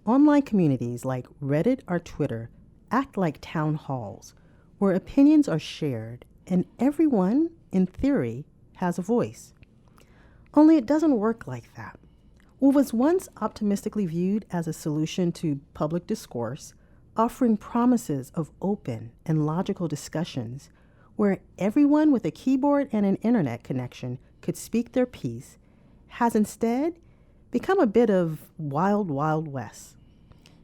Online communities like Reddit or Twitter act like town halls where opinions are shared and everyone, in theory, has a voice. Only it doesn't work like that. What was once optimistically viewed as a solution to public discourse, offering promises of open and logical discussions where everyone with a keyboard and an internet connection could speak their piece, has instead become a bit of wild, wild west.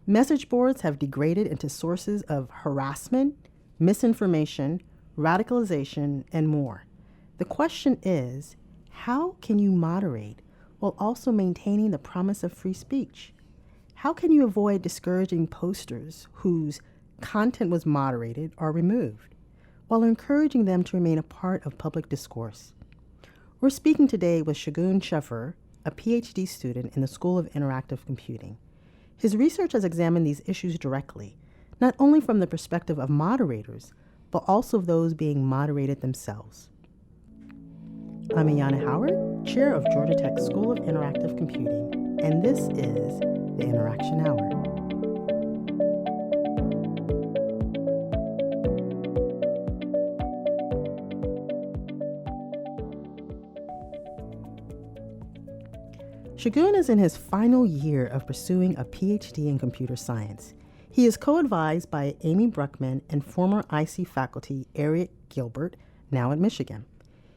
Message boards have degraded into sources of harassment, misinformation, radicalization, and more. The question is, how can you moderate while also maintaining the promise of free speech? How can you avoid discouraging posters whose content was moderated or removed, while encouraging them to remain a part of public discourse? We're speaking today with Shagun Sheffer, a PhD student in the School of Interactive Computing. His research has examined these issues directly, not only from the perspective of moderators, but also of those being moderated themselves. I'm Ayana Howard, chair of Georgia Tech School of Interactive Computing, and this is the Interaction Hour. Shagun is in his final year of pursuing a PhD in computer science. He is co-advised by Amy Bruckman and former IC faculty Eric Gilbert, now at Michigan.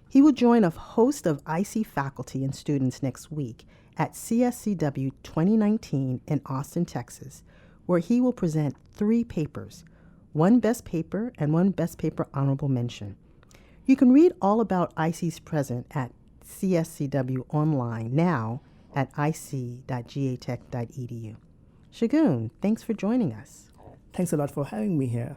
He will join a host of IC faculty and students next week at CSCW 2019 in Austin, Texas, where he will present 3 papers, 1 Best Paper and 1 Best Paper Honorable Mention. You can read all about IC's present at CSCW online now at ic.gatech.edu. Shagun, thanks for joining us. Thanks a lot for having me here.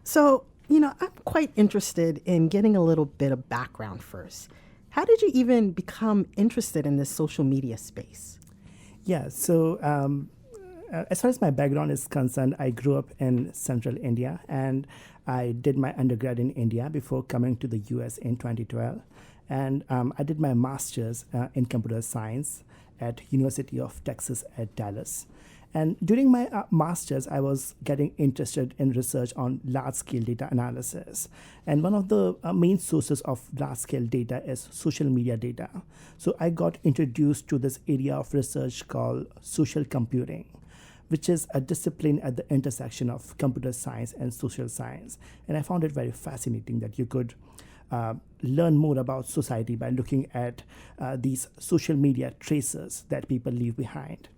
So, I'm quite interested in getting a little bit of background first. How did you even become interested in this social media space? Yeah, so as far as my background is concerned, I grew up in central India and I did my undergrad in India before coming to the US in 2012. And I did my master's in computer science at University of Texas at Dallas. And during my master's, I was getting interested in research on large-scale data analysis. And one of the main sources of large-scale data is social media data. So I got introduced to this area of research called social computing, which is a discipline at the intersection of computer science and social science. And I found it very fascinating that you could learn more about society by looking at these social media traces that people leave behind.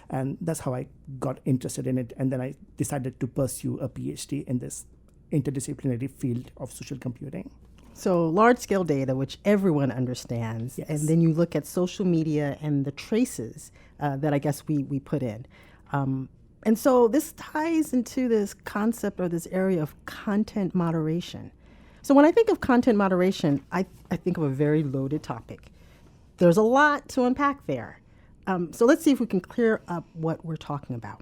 And that's how I got interested in it. And then I decided to pursue a PhD in this interdisciplinary field of social computing. So large-scale data, which everyone understands, Yes. and then you look at social media and the traces that I guess we put in. And so this ties into this concept or this area of content moderation. So when I think of content moderation, I think of a very loaded topic. There's a lot to unpack there. So let's see if we can clear up what we're talking about.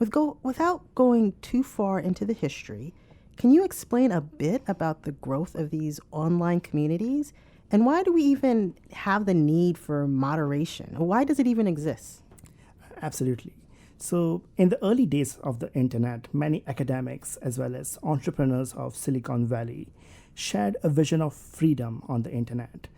Without going too far into the history, can you explain a bit about the growth of these online communities? And why do we even have the need for moderation? Why does it even exist? Absolutely. So in the early days of the internet, many academics as well as entrepreneurs of Silicon Valley shared a vision of freedom on the internet.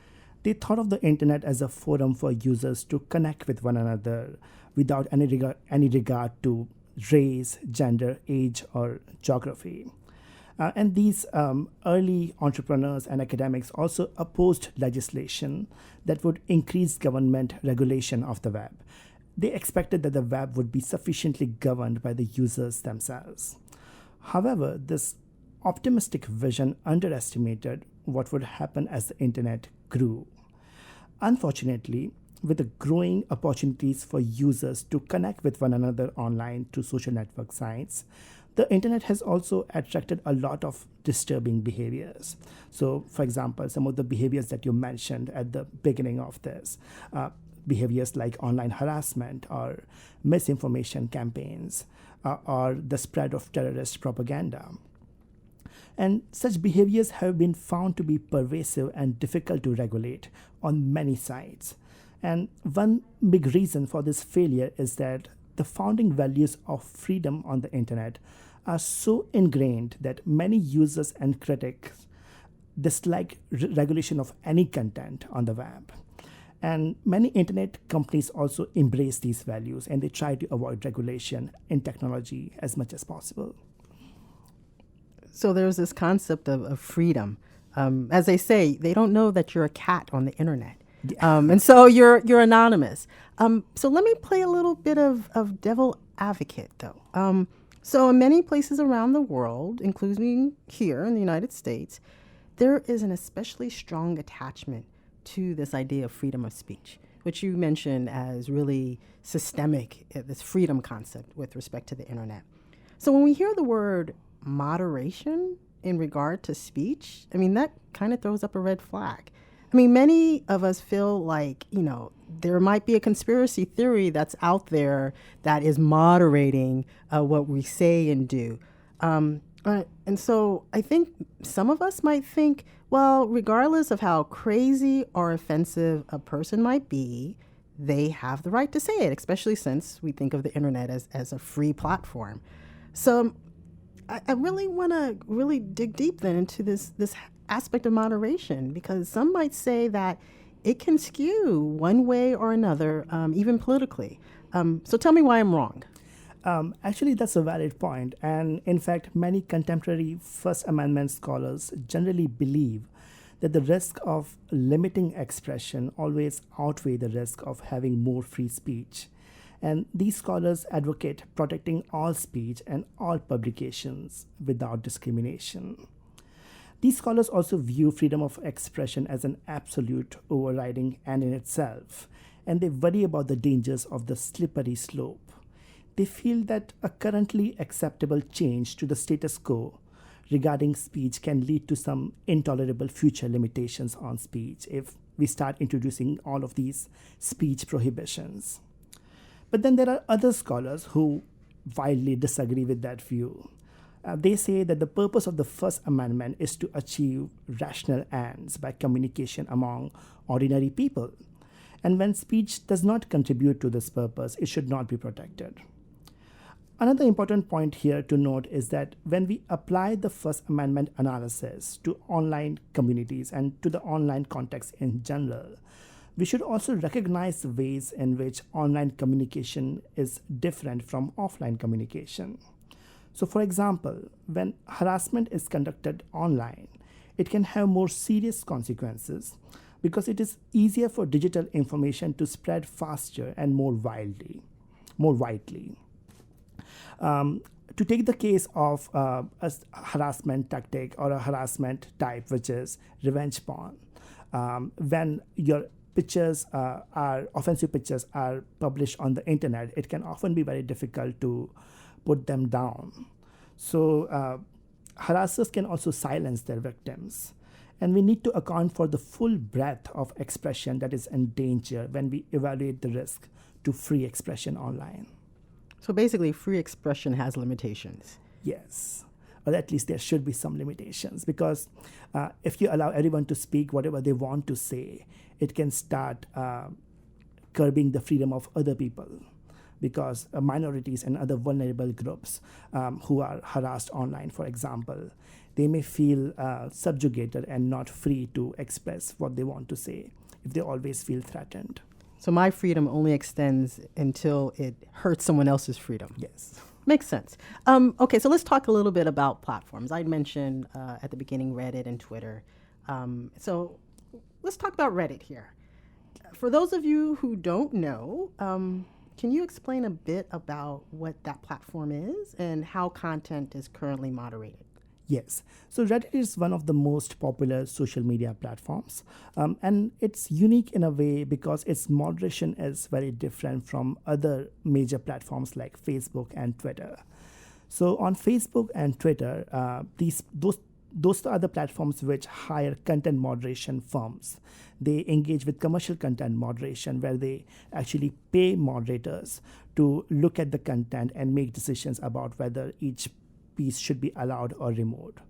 They thought of the internet as a forum for users to connect with one another without any regard to race, gender, age, or geography. And these early entrepreneurs and academics also opposed legislation that would increase government regulation of the web. They expected that the web would be sufficiently governed by the users themselves. However, this optimistic vision underestimated what would happen as the internet grew. Unfortunately, with the growing opportunities for users to connect with one another online through social network sites, the internet has also attracted a lot of disturbing behaviors. So, for example, some of the behaviors that you mentioned at the beginning of this, behaviors like online harassment or misinformation campaigns, or the spread of terrorist propaganda. And such behaviors have been found to be pervasive and difficult to regulate on many sites. And one big reason for this failure is that the founding values of freedom on the internet are so ingrained that many users and critics dislike regulation of any content on the web. And many internet companies also embrace these values and they try to avoid regulation in technology as much as possible. So there's this concept of freedom. As they say, they don't know that you're a cat on the internet. And so you're anonymous. So let me play a little bit of devil advocate, though. So in many places around the world, including here in the United States, there is an especially strong attachment to this idea of freedom of speech, which you mentioned as really systemic, this freedom concept with respect to the internet. So when we hear the word moderation in regard to speech, I mean, that kind of throws up a red flag. I mean, many of us feel like, there might be a conspiracy theory that's out there that is moderating what we say and do. And so I think some of us might think, well, regardless of how crazy or offensive a person might be, they have the right to say it, especially since we think of the internet as a free platform. So I really want to really dig deep then into this aspect of moderation, because some might say that it can skew one way or another, even politically. So tell me why I'm wrong. Actually, that's a valid point. And in fact, many contemporary First Amendment scholars generally believe that the risk of limiting expression always outweigh the risk of having more free speech. And these scholars advocate protecting all speech and all publications without discrimination. These scholars also view freedom of expression as an absolute overriding end in itself, and they worry about the dangers of the slippery slope. They feel that a currently acceptable change to the status quo regarding speech can lead to some intolerable future limitations on speech if we start introducing all of these speech prohibitions. But then there are other scholars who wildly disagree with that view. They say that the purpose of the First Amendment is to achieve rational ends by communication among ordinary people. And when speech does not contribute to this purpose, it should not be protected. Another important point here to note is that when we apply the First Amendment analysis to online communities and to the online context in general, we should also recognize the ways in which online communication is different from offline communication. So, for example, when harassment is conducted online, it can have more serious consequences because it is easier for digital information to spread faster and more widely. To take the case of a harassment tactic or a harassment type, which is revenge porn, when your offensive pictures are published on the internet, it can often be very difficult to put them down. So harassers can also silence their victims. And we need to account for the full breadth of expression that is in danger when we evaluate the risk to free expression online. So basically, free expression has limitations. Yes, or at least there should be some limitations, because if you allow everyone to speak whatever they want to say, it can start curbing the freedom of other people, because minorities and other vulnerable groups who are harassed online, for example, they may feel subjugated and not free to express what they want to say if they always feel threatened. So my freedom only extends until it hurts someone else's freedom. Yes. Makes sense. Okay, so let's talk a little bit about platforms. I mentioned at the beginning Reddit and Twitter. So let's talk about Reddit here. For those of you who don't know, can you explain a bit about what that platform is and how content is currently moderated? Yes. So Reddit is one of the most popular social media platforms. And it's unique in a way because its moderation is very different from other major platforms like Facebook and Twitter. So on Facebook and Twitter, those are the platforms which hire content moderation firms. They engage with commercial content moderation, where they actually pay moderators to look at the content and make decisions about whether each piece should be allowed or removed.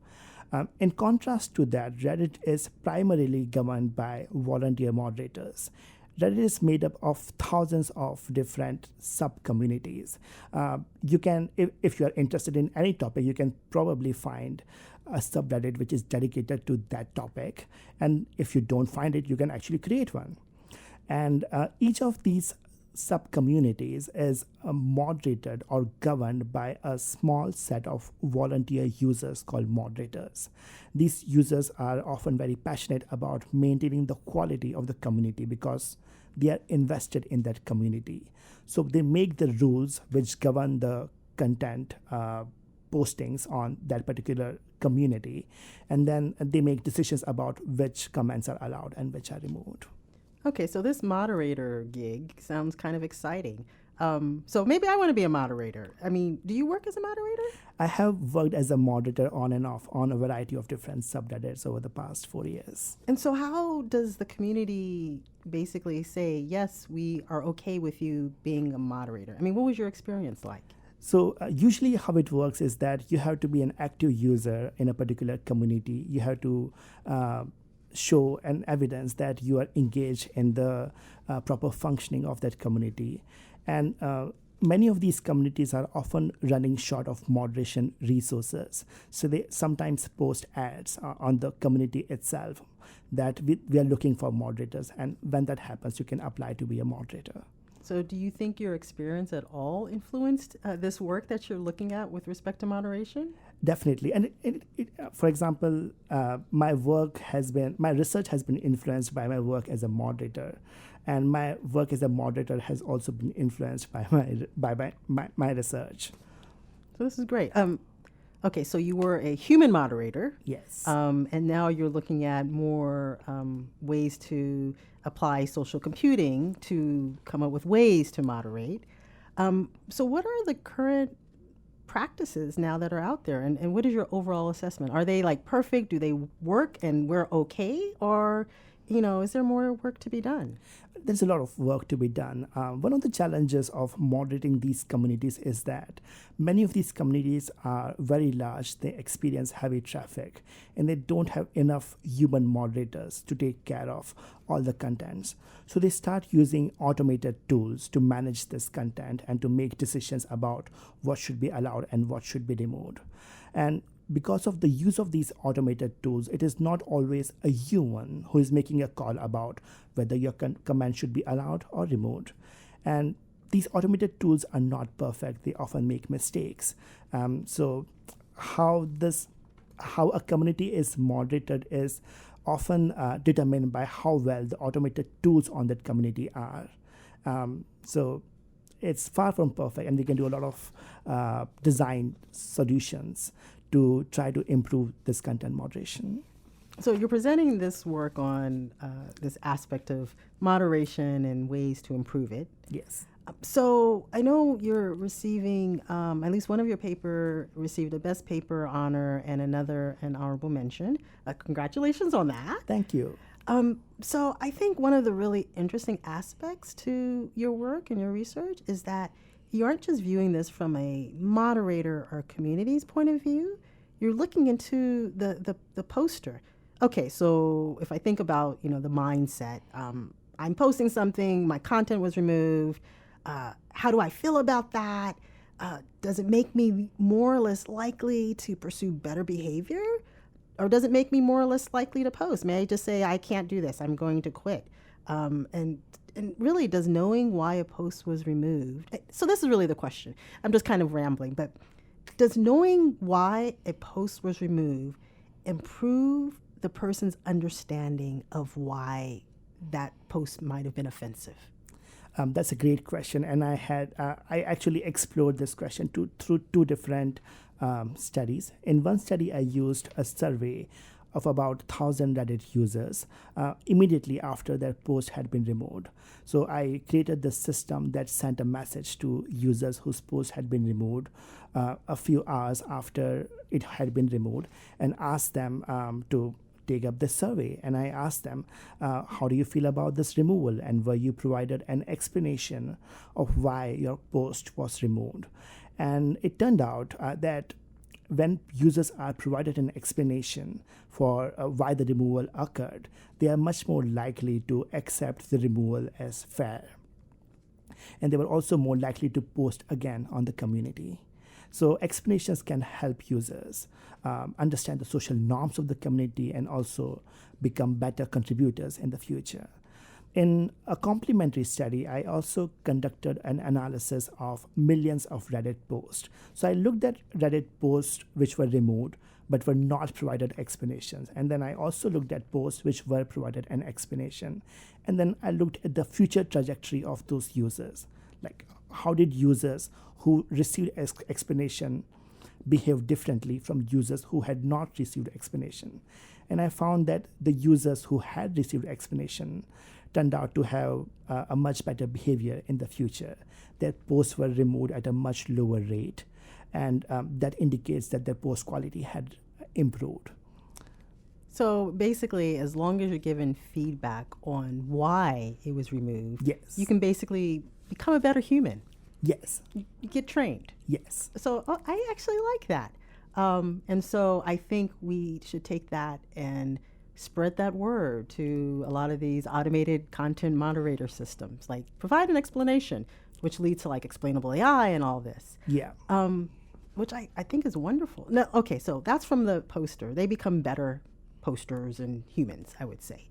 In contrast to that, Reddit is primarily governed by volunteer moderators, Reddit is made up of thousands of different sub-communities. You can, if you are interested in any topic, you can probably find a subreddit which is dedicated to that topic. And if you don't find it, you can actually create one. And each of these sub-communities is moderated or governed by a small set of volunteer users called moderators. These users are often very passionate about maintaining the quality of the community because they are invested in that community. So they make the rules which govern the content postings on that particular community, and then they make decisions about which comments are allowed and which are removed. Okay, so this moderator gig sounds kind of exciting. So maybe I want to be a moderator. I mean, do you work as a moderator? I have worked as a moderator on and off on a variety of different subreddits over the past 4 years. And so how does the community basically say, yes, we are okay with you being a moderator? I mean, what was your experience like? So usually how it works is that you have to be an active user in a particular community. You have to show an evidence that you are engaged in the proper functioning of that community. And many of these communities are often running short of moderation resources. So they sometimes post ads on the community itself that we are looking for moderators. And when that happens, you can apply to be a moderator. So do you think your experience at all influenced this work that you're looking at with respect to moderation? Definitely. And for example, my research has been influenced by my work as a moderator. And my work as a moderator has also been influenced by my research. So this is great. Okay, so you were a human moderator. Yes. And now you're looking at more ways to apply social computing to come up with ways to moderate. So what are the current practices now that are out there, and what is your overall assessment? Are they like perfect? Do they work and we're okay? Or, is there more work to be done? There's a lot of work to be done. One of the challenges of moderating these communities is that many of these communities are very large. They experience heavy traffic, and they don't have enough human moderators to take care of all the contents. So they start using automated tools to manage this content and to make decisions about what should be allowed and what should be removed. And because of the use of these automated tools, it is not always a human who is making a call about whether your command should be allowed or removed. And these automated tools are not perfect. They often make mistakes. So how a community is moderated is often determined by how well the automated tools on that community are. So it's far from perfect, and we can do a lot of design solutions to try to improve this content moderation. So you're presenting this work on this aspect of moderation and ways to improve it. Yes. So I know you're receiving, at least one of your paper received a best paper honor and another an honorable mention. Congratulations on that. Thank you. So I think one of the really interesting aspects to your work and your research is that you aren't just viewing this from a moderator or community's point of view. You're looking into the poster. Okay, so if I think about, the mindset, I'm posting something, my content was removed. How do I feel about that? Does it make me more or less likely to pursue better behavior? Or does it make me more or less likely to post? May I just say, I can't do this, I'm going to quit? And really, does knowing why a post was removed, so this is really the question. I'm just kind of rambling, but does knowing why a post was removed improve the person's understanding of why that post might have been offensive? That's a great question, and I actually explored this question through two different studies. In one study, I used a survey of about 1,000 Reddit users immediately after their post had been removed. So I created this system that sent a message to users whose post had been removed a few hours after it had been removed, and asked them to take up this survey. And I asked them, how do you feel about this removal? And were you provided an explanation of why your post was removed? And it turned out that when users are provided an explanation for why the removal occurred, they are much more likely to accept the removal as fair. And they were also more likely to post again on the community. So explanations can help users understand the social norms of the community and also become better contributors in the future. In a complementary study, I also conducted an analysis of millions of Reddit posts. So I looked at Reddit posts which were removed but were not provided explanations. And then I also looked at posts which were provided an explanation. And then I looked at the future trajectory of those users. Like, how did users who received explanation behave differently from users who had not received explanation? And I found that the users who had received explanation turned out to have a much better behavior in the future. Their posts were removed at a much lower rate, and that indicates that their post quality had improved. So basically, as long as you're given feedback on why it was removed, Yes. you can basically become a better human. Yes. You get trained. Yes. So I actually like that. And so I think we should take that and spread that word to a lot of these automated content moderator systems. Like, provide an explanation, which leads to like explainable AI and all this. Yeah. Which I think is wonderful. No, okay, so that's from the poster. They become better posters and humans, I would say.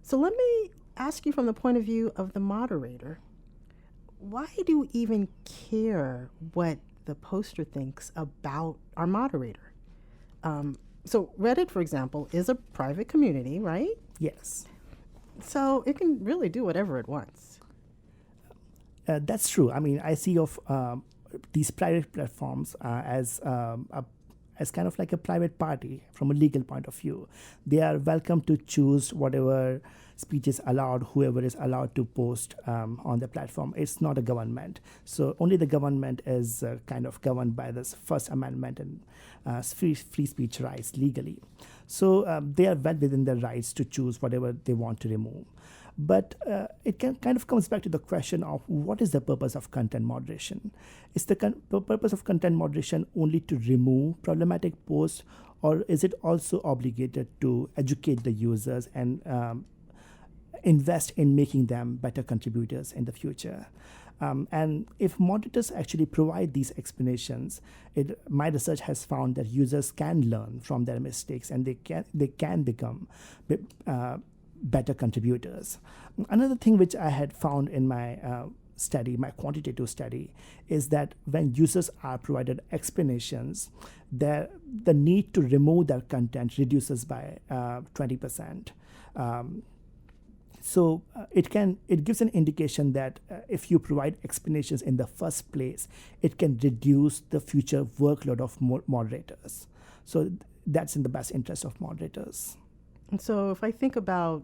So let me ask you from the point of view of the moderator. Why do we even care what the poster thinks about our moderator? So Reddit, for example, is a private community, right? Yes. So it can really do whatever it wants. That's true. I mean, I see of these private platforms as kind of like a private party from a legal point of view. They are welcome to choose whatever speech is allowed, whoever is allowed to post on the platform. It's not a government. So only the government is kind of governed by this First Amendment and free speech rights legally. So they are well within their rights to choose whatever they want to remove. But it kind of comes back to the question of what is the purpose of content moderation? Is the purpose of content moderation only to remove problematic posts, or is it also obligated to educate the users and invest in making them better contributors in the future? And if moderators actually provide these explanations, my research has found that users can learn from their mistakes and they can become better contributors. Another thing which I had found in my study, my quantitative study, is that when users are provided explanations, the need to remove their content reduces by 20%. So it gives an indication that if you provide explanations in the first place, it can reduce the future workload of moderators. So that's in the best interest of moderators. And so if I think about,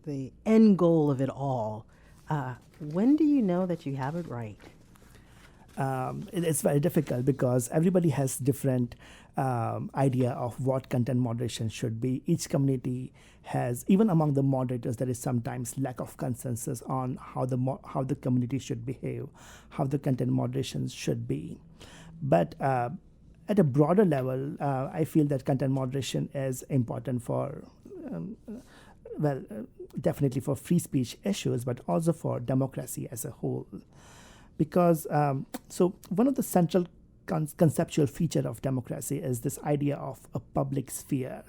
the end goal of it all, when do you know that you have it right? It's very difficult because everybody has different idea of what content moderation should be. Each community has, even among the moderators, there is sometimes lack of consensus on how the community should behave, how the content moderation should be. But at a broader level, I feel that content moderation is important for definitely for free speech issues, but also for democracy as a whole. Because so one of the central conceptual feature of democracy is this idea of a public sphere.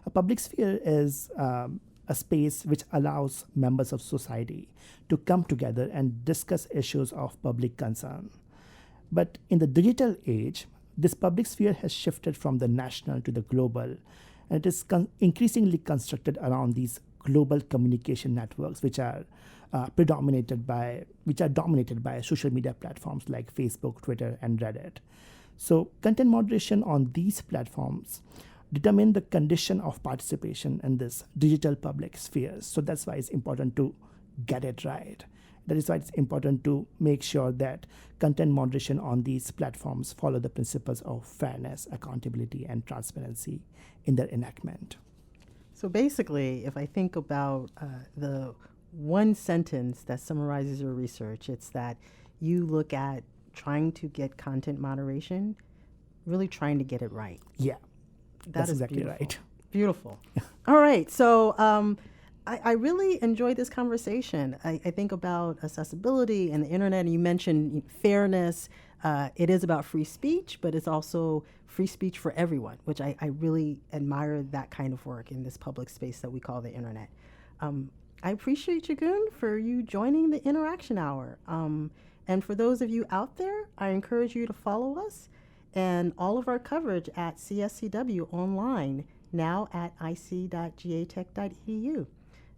A public sphere is a space which allows members of society to come together and discuss issues of public concern. But in the digital age, this public sphere has shifted from the national to the global, and it is increasingly constructed around these global communication networks, which are dominated by social media platforms like Facebook, Twitter, and Reddit. So content moderation on these platforms determine the condition of participation in this digital public spheres. So that's why it's important to get it right. That is why it's important to make sure that content moderation on these platforms follow the principles of fairness, accountability, and transparency in their enactment. So basically, if I think about the one sentence that summarizes your research, it's that you look at trying to get content moderation really trying to get it right. Yeah, that's is exactly beautiful. right. Beautiful. All right. So I really enjoyed this conversation. I think about accessibility and the internet, and you mentioned fairness. It is about free speech, but it's also free speech for everyone, which I really admire that kind of work in this public space that we call the internet. I appreciate you, Gun, for you joining the Interaction Hour. And for those of you out there, I encourage you to follow us and all of our coverage at CSCW online, now at ic.gatech.edu.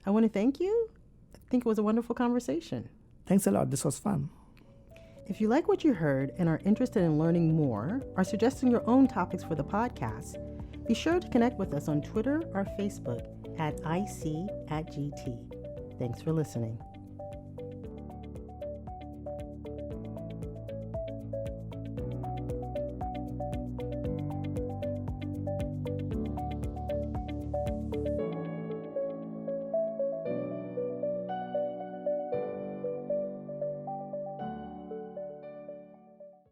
I want to thank you. I think it was a wonderful conversation. Thanks a lot. This was fun. If you like what you heard and are interested in learning more or suggesting your own topics for the podcast, be sure to connect with us on Twitter or Facebook at IC@GT. Thanks for listening.